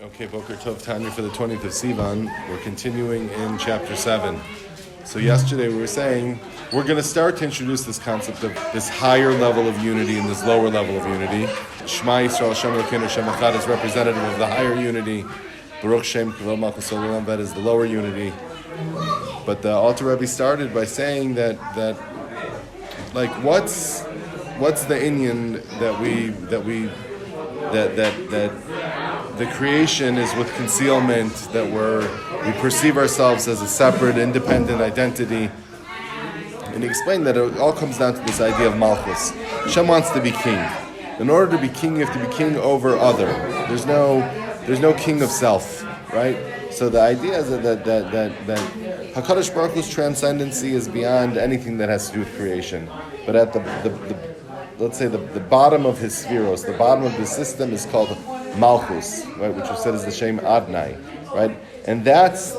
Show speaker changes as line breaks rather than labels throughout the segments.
Okay, Boker Tov, Tanya for the 20th of Sivan. We're continuing in chapter 7. So yesterday we were saying we're going to start to introduce this concept of this higher level of unity and this lower level of unity. Shema Yisrael, Hashem Elokeinu, Hashem Echad is representative of the higher unity. Baruch Shem Kavod Malchus Olam, that is the lower unity. But the Alter Rebbe started by saying that what's the inyan that the creation is with concealment, that we perceive ourselves as a separate, independent identity. And he explained that it all comes down to this idea of Malchus. Hashem wants to be king. In order to be king, you have to be king over other. There's no king of self, right? So the idea is that HaKadosh Baruch Hu's transcendency is beyond anything that has to do with creation. But at let's say the bottom of his spheros, the bottom of the system is called Malchus, right, which was said as the Shem Adnai, right, and that's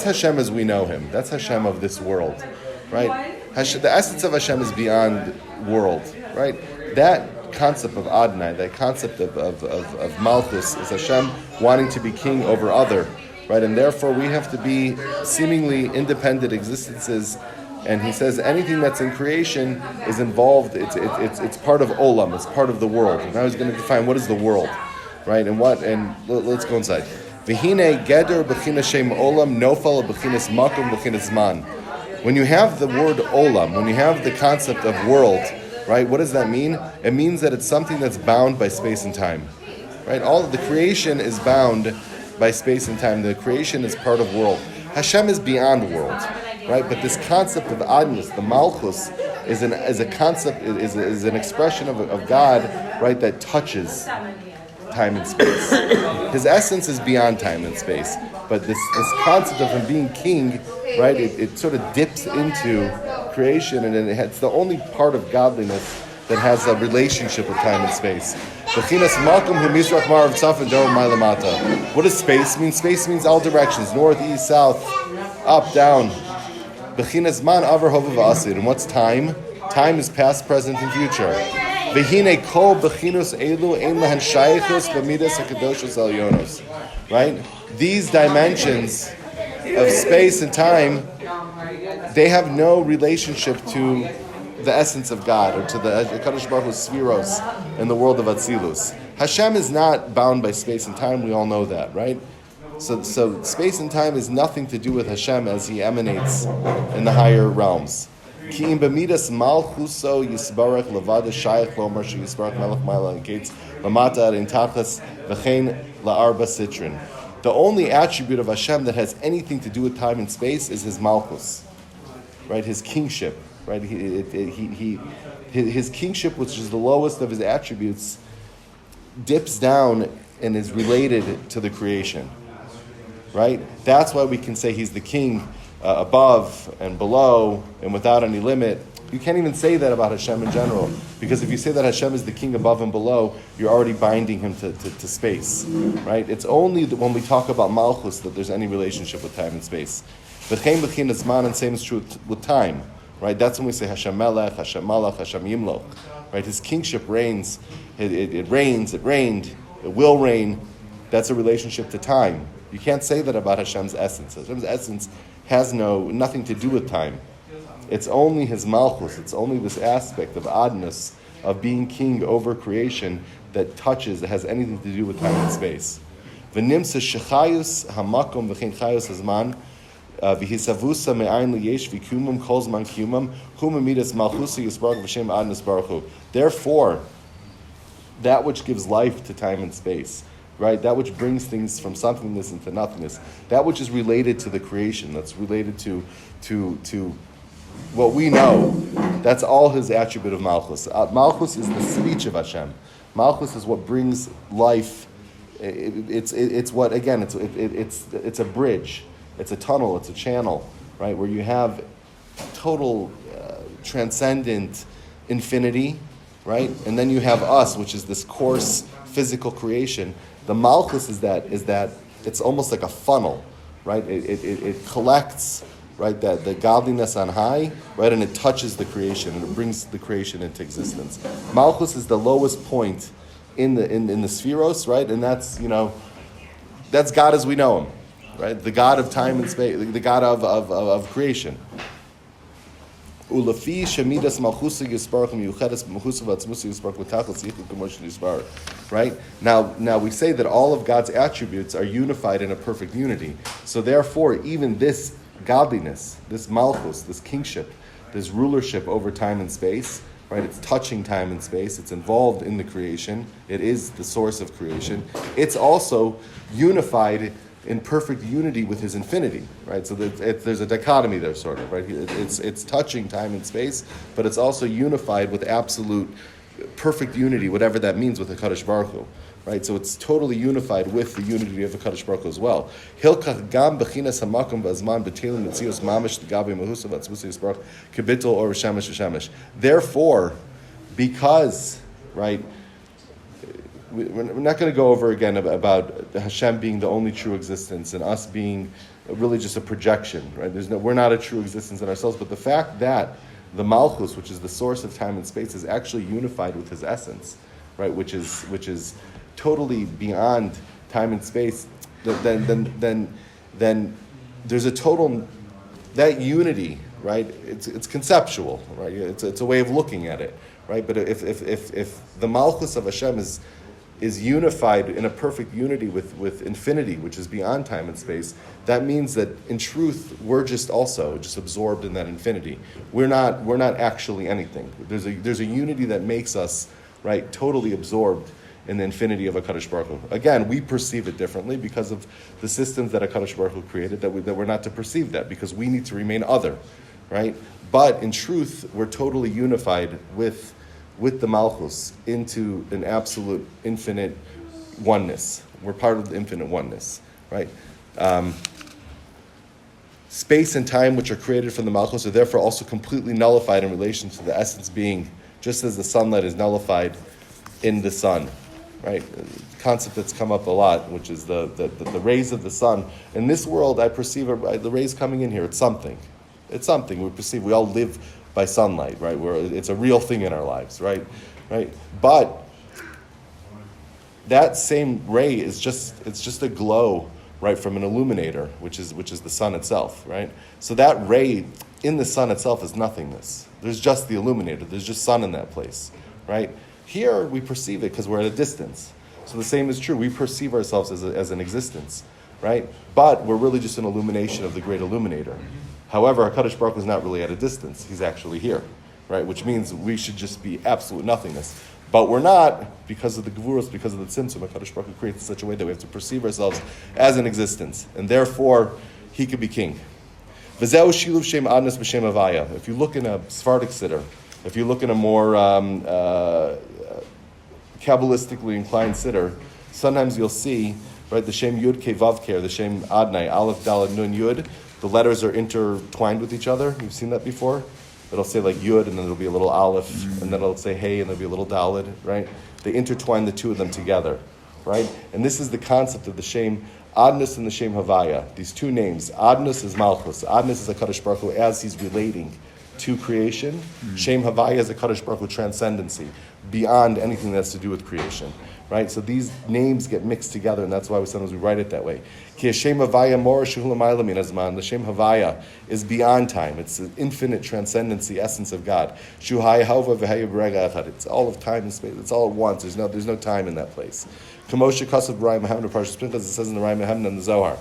Hashem as we know him. That's Hashem of this world, right? The essence of Hashem is beyond world, right? That concept of Adnai, that concept of Malchus, is Hashem wanting to be king over other, right? And therefore we have to be seemingly independent existences. And he says anything that's in creation is involved. It's part of Olam. It's part of the world. And now he's going to define what is the world, right? And let's go inside. V'hine geder b'chinas shem Olam nofal b'chinas makom b'chinas zman. When you have the word Olam, when you have the concept of world, right? What does that mean? It means that it's something that's bound by space and time, right? All of the creation is bound by space and time. The creation is part of world. Hashem is beyond world. Right, but this concept of Adnus, the Malchus, is a concept, is an expression of God, right, that touches time and space. His essence is beyond time and space, but this concept of him being king, right, it sort of dips into creation, and it's the only part of godliness that has a relationship with time and space. What does space mean? Space means all directions, north, east, south, up, down. And what's time? Time is past, present, and future. Right? These dimensions of space and time, they have no relationship to the essence of God, or to the Kadosh Baruch Hu's spheros in the world of Atzilus. Hashem is not bound by space and time, we all know that, right? So space and time has nothing to do with Hashem as he emanates in the higher realms. The only attribute of Hashem that has anything to do with time and space is his Malchus, right? His kingship, right? His kingship, which is the lowest of his attributes, dips down and is related to the creation. Right? That's why we can say he's the king above and below and without any limit. You can't even say that about Hashem in general, because if you say that Hashem is the king above and below, you're already binding him to space. Right? It's only when we talk about Malchus that there's any relationship with time and space. V'chein b'chinas zman, and same is true with time. Right? That's when we say Hashem Melech, Hashem Malach, Hashem Yimloch. Right? His kingship reigns. It rains. It rained. It will rain. That's a relationship to time. You can't say that about Hashem's essence. Hashem's essence has nothing to do with time. It's only his Malchus. It's only this aspect of Adnus, of being king over creation, that has anything to do with time and space. V'nimsa shechayus hamakom v'chein chayus hazman v'hisavusa me'ayin liyesh v'kumum kol zman kumum huma midas malchusa yisbarach v'shem Adnus baruch hu. Therefore, that which gives life to time and space, right? That which brings things from somethingness into nothingness. That which is related to the creation. That's related to what we know. That's all his attribute of Malchus. Malchus is the speech of Hashem. Malchus is what brings life. It's what, again, it's a bridge. It's a tunnel. It's a channel, right? Where you have total transcendent infinity, right? And then you have us, which is this coarse physical creation. The Malchus is that it's almost like a funnel, right? It collects, right, that the godliness on high, right, and it touches the creation and it brings the creation into existence. Malchus is the lowest point in the spheros, right, and that's That's God as we know him, right? The God of time and space, the God of creation. Ulafi shemidas malchusa yisparach miyuchedes malchusa v'atzmusa yisparach v'tachlis yichud k'moshe yisparach. Right? Now we say that all of God's attributes are unified in a perfect unity. So therefore, even this godliness, this malchus, this kingship, this rulership over time and space, right? It's touching time and space. It's involved in the creation. It is the source of creation. It's also unified in perfect unity with his infinity, right? So there's a dichotomy there, sort of, right? It's touching time and space, but it's also unified with absolute perfect unity, whatever that means, with the HaKadosh Baruch Hu, right? So it's totally unified with the unity of the HaKadosh Baruch Hu as well. Hilkach gam bechinas hamakom v'azman b'telim mitzios mamish t'gabi mehusa v'atzmusa yisbarach kibitol or v'shemesh v'shemesh. Therefore, because, right, we're not going to go over again about Hashem being the only true existence and us being really just a projection, right? We're not a true existence in ourselves, but the fact that the Malchus, which is the source of time and space, is actually unified with his essence, right? Which is totally beyond time and space. Then there's a total, that unity, right? It's conceptual, right? It's a way of looking at it, right? But if the Malchus of Hashem is unified in a perfect unity with infinity, which is beyond time and space, that means that in truth we're just absorbed in that infinity. We're not actually anything. There's a unity that makes us, right, totally absorbed in the infinity of HaKadosh Baruch Hu. Again, we perceive it differently because of the systems that HaKadosh Baruch Hu created, that we're not to perceive that, because we need to remain other, right? But in truth, we're totally unified with the Malchus into an absolute infinite oneness. We're part of the infinite oneness, right? Space and time, which are created from the Malchus, are therefore also completely nullified in relation to the essence being, just as the sunlight is nullified in the sun, right? A concept that's come up a lot, which is the rays of the sun. In this world, I perceive the rays coming in here. It's something. It's something we perceive. We all live by sunlight, right? It's a real thing in our lives, right? But that same ray it's just a glow, right, from an illuminator, which is the sun itself, right? So that ray in the sun itself is nothingness. There's just the illuminator. There's just sun in that place, right? Here we perceive it because we're at a distance. So the same is true. We perceive ourselves as an existence, right? But we're really just an illumination of the great illuminator. However, HaKadosh Baruch Hu is not really at a distance. He's actually here, right? Which means we should just be absolute nothingness. But we're not, because of the Gevurus, because of the Tzimtzum. HaKadosh Baruch Hu creates in such a way that we have to perceive ourselves as an existence. And therefore, he could be king. V'zeu shiluv shem adnas b'shem havaya. If you look in a Sephardic siddur, if you look in a more Kabbalistically inclined siddur, sometimes you'll see, right, the Shem Yud Ke Vav Ke, or the Shem Adnai, Aleph Dalad Nun Yud, the letters are intertwined with each other. You've seen that before? It'll say like Yud, and then there'll be a little Aleph, and then it'll say Hey, and there'll be a little Dalad, right? They intertwine the two of them together, right? And this is the concept of the Shem Adnus and the Shem Havaya. These two names. Adnus is Malchus. Adnus is HaKadosh Baruch Hu as he's relating to creation. Shem Havaya is HaKadosh Baruch Hu transcendency, beyond anything that has to do with creation. Right? So these names get mixed together, and that's why sometimes we write it that way. The Shem Havaya is beyond time. It's the infinite transcendency essence of God. It's all of time and space. It's all at once. There's no time in that place. It says in the Raya Mehamna and the Zohar.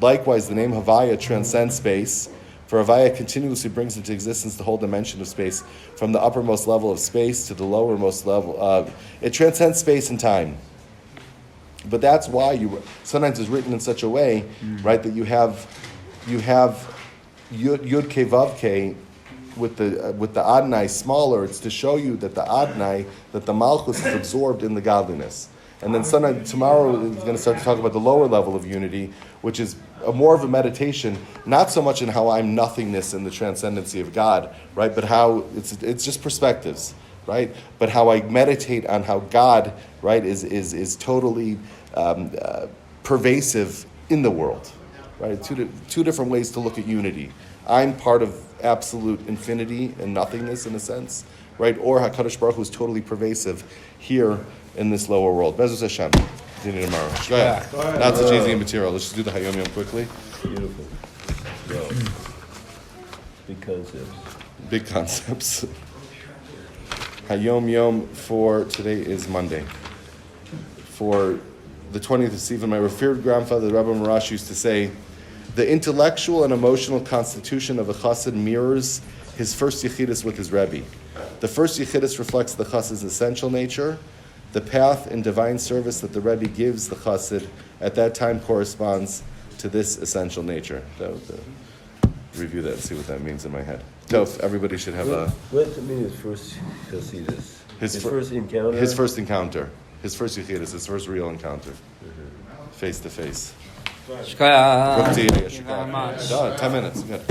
Likewise, the name Havaya transcends space, for Havaya continuously brings into existence the whole dimension of space, from the uppermost level of space to the lowermost level. It transcends space and time. But that's why sometimes it's written in such a way, right, that you have Yud Ke Vav Ke with the Adonai smaller. It's to show you that the Adonai, that the Malchus is absorbed in the godliness. And then tomorrow we're going to start to talk about the lower level of unity, which is more of a meditation, not so much in how I'm nothingness in the transcendency of God, right? But how it's just perspectives, right? But how I meditate on how God, right, is totally pervasive in the world, right? Two different ways to look at unity. I'm part of absolute infinity and nothingness in a sense, right? Or HaKadosh Baruch Hu is totally pervasive here in this lower world. Be'ezus Hashem. Continue tomorrow. Go ahead. Not such easy material. Let's just do the Hayom Yom quickly.
Beautiful. Go. Big concepts.
Big concepts. Hayom Yom for today is Monday. For the 20th of Sivan, my revered grandfather, the Rebbe Marash, used to say, the intellectual and emotional constitution of a chassid mirrors his first yichidus with his Rebbe. The first yichidus reflects the chassid's essential nature. The path in divine service that the Rebbe gives the chassid at that time corresponds to this essential nature. Review that and see what that means in my head. So everybody should have a...
What does it mean his first yichidus? His first encounter?
His first encounter. His first yichidus, his first real encounter. Face to face.
Shkaya.
Thank you very much. 10 minutes. Good.